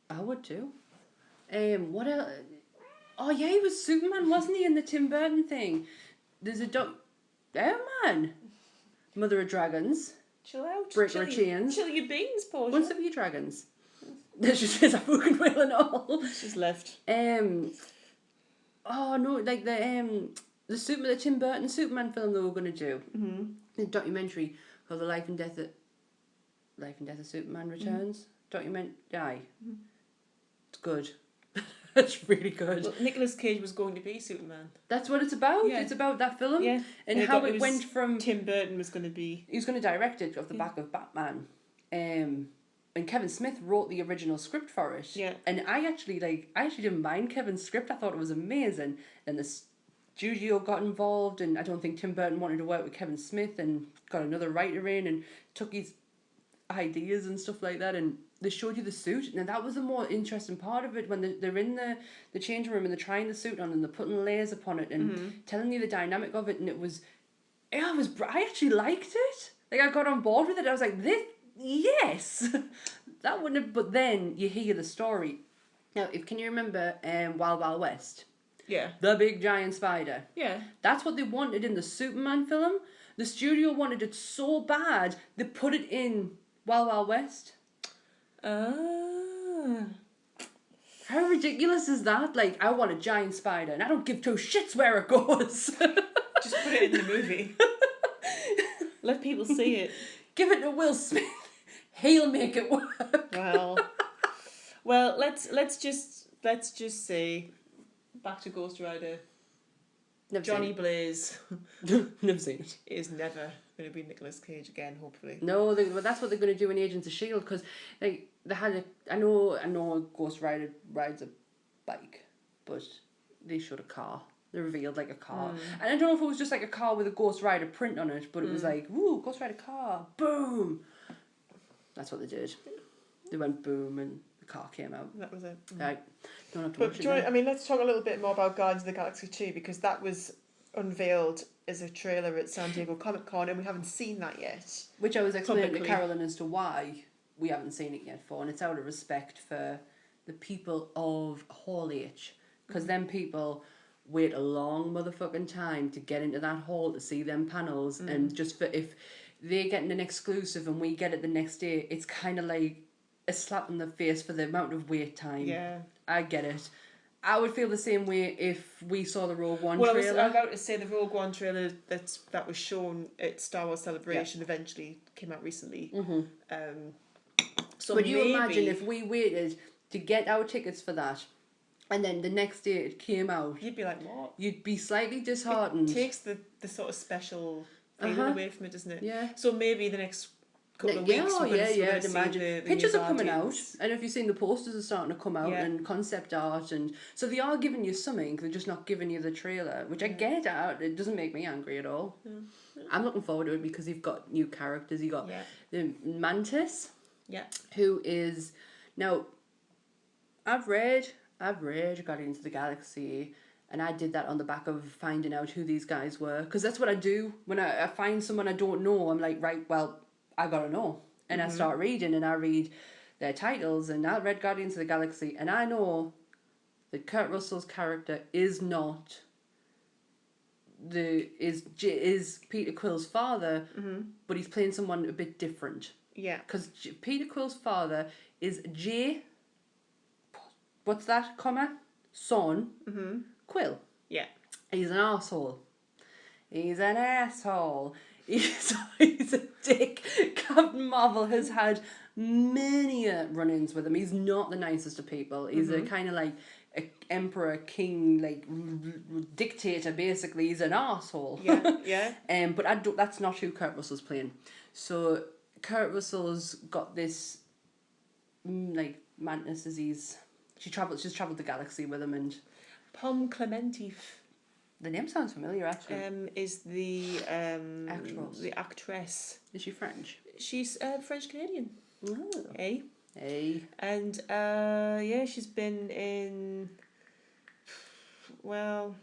I would too. What else? Oh yeah, he was Superman, wasn't he, in the Tim Burton thing? There's a Oh man, Mother of Dragons. Chill out. Break your chains. Chill your beans, Portia. Once of your dragons. There's just a fucking wheel and all. She's left. Oh no, like the Tim Burton Superman film they were gonna do. Mm-hmm. The documentary called The Life and Death of Superman Returns. It's good. That's really good. Well, Nicolas Cage was going to be Superman. That's what it's about. Yeah. It's about that film. Yeah. And how it went from... Tim Burton was going to be... He was going to direct it off the back of Batman. And Kevin Smith wrote the original script for it. Yeah. And I actually didn't mind Kevin's script. I thought it was amazing. Then the studio got involved, and I don't think Tim Burton wanted to work with Kevin Smith, and got another writer in and took his ideas and stuff like that, and they showed you the suit. Now that was the more interesting part of it, when they're in the change room and they're trying the suit on and they're putting layers upon it and telling you the dynamic of it, and I actually liked it. Like, I got on board with it. I was like, yes. That wouldn't have... But then you hear the story. Now, can you remember Wild Wild West? Yeah. The big giant spider. Yeah. That's what they wanted in the Superman film. The studio wanted it so bad, they put it in Wild Wild West. Ah. How ridiculous is that? Like, I want a giant spider, and I don't give two shits where it goes. Just put it in the movie. Let people see it. Give it to Will Smith. He'll make it work. Well, let's just say, back to Ghost Rider. Never Johnny seen Blaze it. Never seen it. is never going to be Nicolas Cage again, hopefully. No, well, that's what they're going to do in Agents of S.H.I.E.L.D. because like, they had I know Ghost Rider rides a bike, but they showed a car. They revealed like a car. And I don't know if it was just like a car with a Ghost Rider print on it, but it was like, ooh, Ghost Rider car, boom. That's what they did. They went boom and the car came out. That was it. Right. Don't have to But watch it now. let's talk a little bit more about Guardians of the Galaxy 2, because that was unveiled as a trailer at San Diego Comic-Con, and we haven't seen that yet. Which I was explaining to publicly. Carolyn as to why we haven't seen it yet for, and it's out of respect for the people of Hall H. Because them people wait a long motherfucking time to get into that hall to see them panels, and just for if they're getting an exclusive and we get it the next day, it's kind of like a slap in the face for the amount of wait time. Yeah. I get it. I would feel the same way if we saw the Rogue One Well, trailer. I was about to say the Rogue One trailer that was shown at Star Wars Celebration eventually came out recently. So Would you maybe, imagine if we waited to get our tickets for that, and then the next day it came out? you'd be like, what? You'd be slightly disheartened. It takes the sort of special feeling away from it, doesn't it? Yeah. So maybe the next couple of weeks we're gonna I'd see imagine. the Pictures new are coming out, Guardians. and if you've seen the posters are starting to come out, Yeah. and concept art, and so they are giving you something. They're just not giving you the trailer, which I get. It doesn't make me angry at all. I'm looking forward to it because you've got new characters. You got the Mantis, who is now. I've read Guardians of the Galaxy, and I did that on the back of finding out who these guys were, because that's what I do when I find someone I don't know. I'm like, right, well, I gotta know, and I start reading, and I read their titles, and I read Guardians of the Galaxy, and I know that Kurt Russell's character is not is Peter Quill's father, but he's playing someone a bit different. Yeah. Because Peter Quill's father is J. What's that, comma? Son. Quill. Yeah. He's an asshole. He's an asshole. He's a dick. Captain Marvel has had many run-ins with him. He's not the nicest of people. He's a kind of like a emperor, king, like dictator. Basically, he's an asshole. Yeah. But that's not who Kurt Russell's playing. So Kurt Russell's got this like Mantis disease. She's traveled the galaxy with him, and Pom Klementif. The name sounds familiar, actually. Is the Actress. the actress. Is she French? She's French Canadian. Oh. Hey. And she's been in. Well.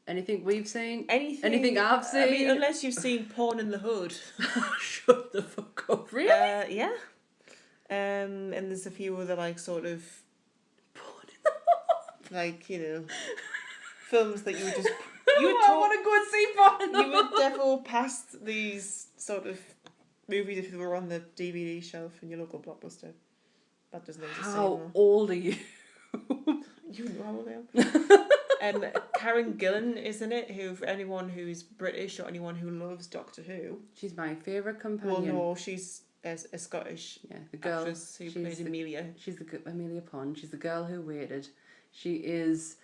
Anything we've seen? Anything I've seen? I mean, unless you've seen Porn in the Hood. Shut the fuck up! Really? Yeah. And there's a few other like sort of. Porn in the Hood. Like, you know, films that you would just I want to go and see Porn in the you would Hood. devil past these sort of movies if they were on the DVD shelf in your local Blockbuster. That doesn't exist How anymore. old are you? You know how old I am. Karen Gillan is in it, who, for anyone who's British or anyone who loves Doctor Who. She's my favourite companion. Well, no, she's a Scottish the girl actress who played Amelia. She's Amelia Pond. She's the girl who waited. She is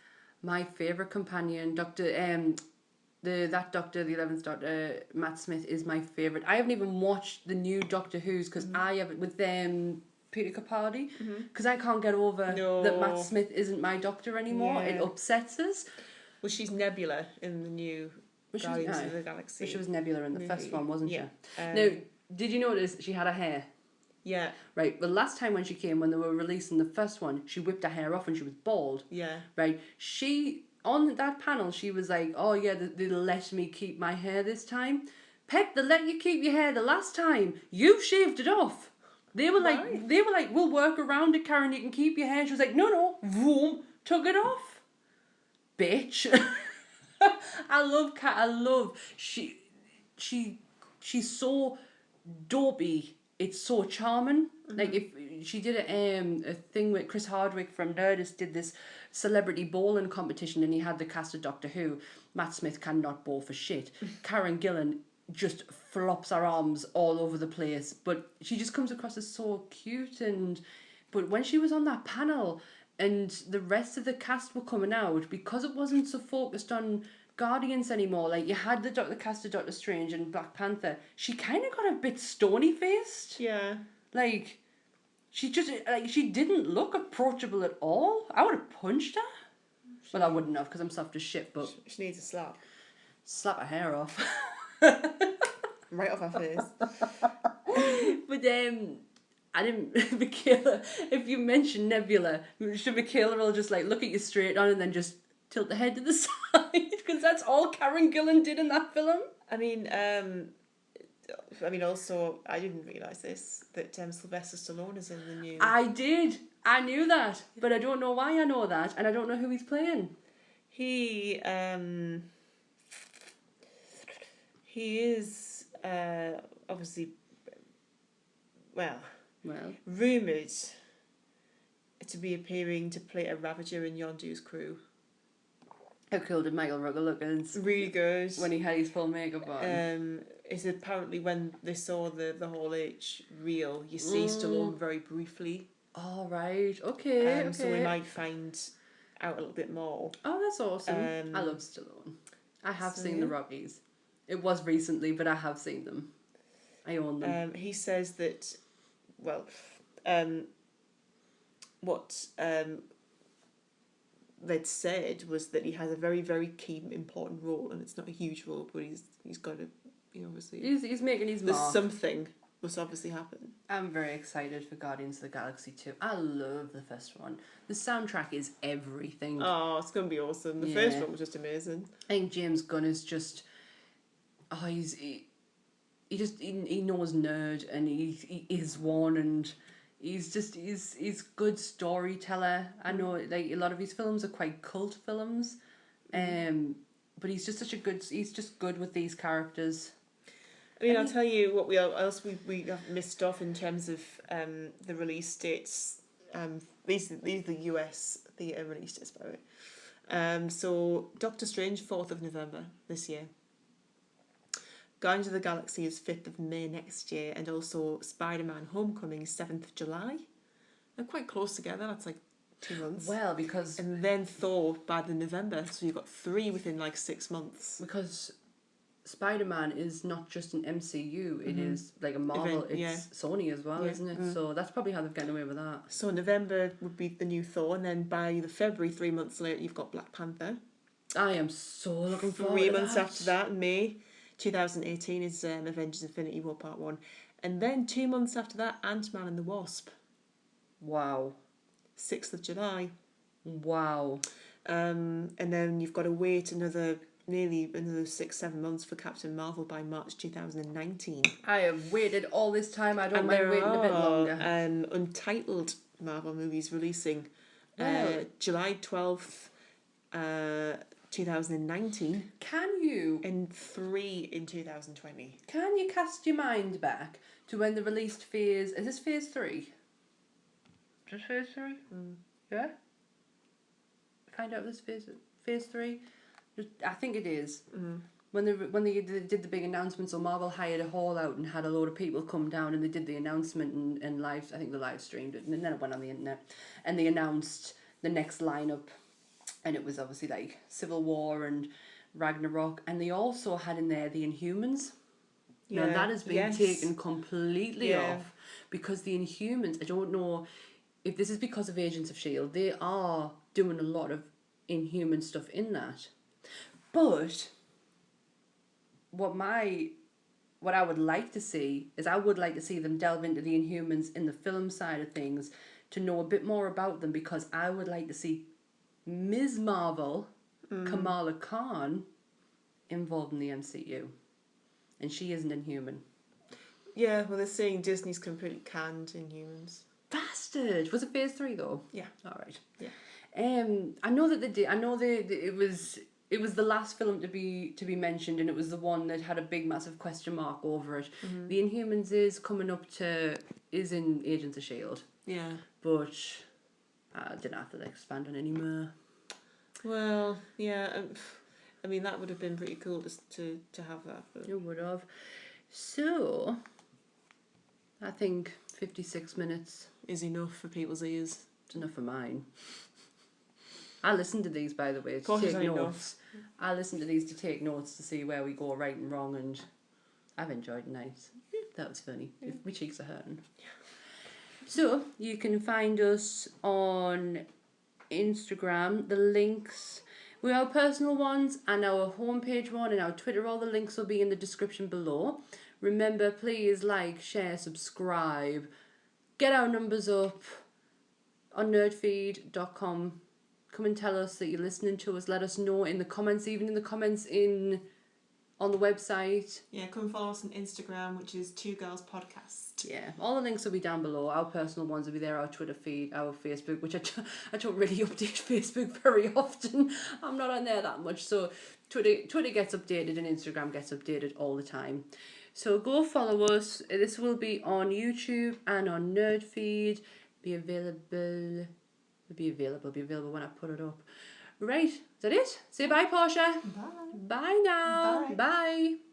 my favourite companion. That Doctor, the 11th Doctor, Matt Smith, is my favourite. I haven't even watched the new Doctor Who's because I have it with Peter Capaldi, because I can't get over that Matt Smith isn't my Doctor anymore. Yeah. It upsets us. Well, she's Nebula in the new Guardians of the Galaxy. But she was Nebula in the first one, wasn't Yeah. she? Now, did you notice she had her hair? Yeah. Right, the last time when she came, when they were releasing the first one, she whipped her hair off and she was bald. Yeah. Right, on that panel, she was like, "Oh yeah, they'll let me keep my hair this time." Pet, they let you keep your hair the last time. You shaved it off. They were like, "We'll work around it, Karen. You can keep your hair." She was like, "No, boom, took it off, bitch." I love Kat. She's so dopey. It's so charming. Like if she did a thing with Chris Hardwick from Nerdist, did this celebrity bowling competition, and he had the cast of Doctor Who. Matt Smith cannot bowl for shit. Karen Gillan just flops her arms all over the place, but she just comes across as so cute. But when she was on that panel and the rest of the cast were coming out, because it wasn't so focused on Guardians anymore, like you had the cast of Doctor Strange and Black Panther, she kind of got a bit stony faced. Yeah. Like she didn't look approachable at all. I would have punched her. Well, I wouldn't have because I'm soft as shit, but She needs a slap. slap her hair off. Right off her face. But I didn't. Michaela, if you mention Nebula, should Michaela will just like look at you straight on and then just tilt the head to the side, because that's all Karen Gillan did in that film. I mean, also, I didn't realise this, that Sylvester Stallone is in the new... I did. I knew that, but I don't know why I know that, and I don't know who he's playing. He is, obviously, well, rumoured to be appearing to play a Ravager in Yondu's crew. How cool did Michael Rooker look really good when he had his full makeup on? Is apparently when they saw the Hall H reel, you see Stallone very briefly. Oh, right. Okay, okay. So we might find out a little bit more. Oh, that's awesome. I love Stallone. I have seen the Rockies. It was recently, but I have seen them. I own them. He says that, well, what they'd said was that he has a very, very key, important role, and it's not a huge role, but he's got to, obviously... He's making his mark. There's something must obviously happen. I'm very excited for Guardians of the Galaxy 2. I love the first one. The soundtrack is everything. Oh, it's going to be awesome. The first one was just amazing. I think James Gunn is just... Oh, he knows nerd, and he is one, and... He's good storyteller. I know like a lot of his films are quite cult films, but he's just he's just good with these characters. I mean, I'll tell you what else we have missed off in terms of the release dates. These are the US theatre release dates, by the way. So Doctor Strange 4th of November this year. Guardians of the Galaxy is 5th of May next year, and also Spider-Man Homecoming is 7th of July. They're quite close together, that's like 2 months. Well, because... And then Thor by the November, so you've got 3 within like 6 months. Because Spider-Man is not just an MCU, it is like a Marvel, it's Sony as well, isn't it? So that's probably how they've gotten away with that. So November would be the new Thor, and then by the February, 3 months later, you've got Black Panther. I am so looking forward to 3 months after that, May 2018 is Avengers Infinity War Part 1. And then 2 months after that, Ant-Man and the Wasp. Wow. 6th of July. Wow. And then you've got to wait nearly another 6-7 months for Captain Marvel by March 2019. I have waited all this time. I don't mind waiting a bit longer. Untitled Marvel movies releasing July 12th, 2019. Can you? And 3 in 2020. Can you cast your mind back to when they released Phase... Is this Phase 3? Is this Phase 3? Yeah? Find out if this Phase 3? I think it is. When they did the big announcement, so Marvel hired a hall out and had a load of people come down, and they did the announcement and live... I think they live streamed it, and then it went on the internet. And they announced the next lineup and it was obviously like Civil War and Ragnarok, and they also had in there the Inhumans. Now that has been taken completely off because the Inhumans, I don't know if this is because of Agents of S.H.I.E.L.D., they are doing a lot of Inhuman stuff in that. But what I would like to see is I would like to see them delve into the Inhumans in the film side of things to know a bit more about them, because I would like to see Ms. Marvel, Kamala Khan, involved in the MCU. And she isn't Inhuman. Yeah, well, they're saying Disney's completely canned Inhumans. Bastard! Was it Phase 3 though? Yeah. All right. Yeah. I know that they did. I know it was the last film to be mentioned, and it was the one that had a big massive question mark over it. Mm-hmm. The Inhumans is in Agents of S.H.I.E.L.D. Yeah. But I didn't have to expand on any more. Well, yeah. I mean, that would have been pretty cool to have that. But... It would have. So, I think 56 minutes is enough for people's ears. It's enough for mine. I listen to these, by the way, to take notes. I listen to these to take notes to see where we go right and wrong, and I've enjoyed it. Nice. That was funny. Yeah. My cheeks are hurting. So, you can find us on Instagram. The links, we have our personal ones and our homepage one and our Twitter. All the links will be in the description below. Remember, please like, share, subscribe. Get our numbers up on nerdfeed.com. Come and tell us that you're listening to us. Let us know in the comments, even in the comments on the website. Yeah, come follow us on Instagram, which is Two Girls Podcast. Yeah, all the links will be down below. Our personal ones will be there, our Twitter feed, our Facebook, which I don't really update Facebook very often. I'm not on there that much, so Twitter gets updated and Instagram gets updated all the time. So go follow us. This will be on YouTube and on Nerdfeed. Be available when I put it up. Right, is that it? Say bye, Portia. Bye. Bye now. Bye. Bye.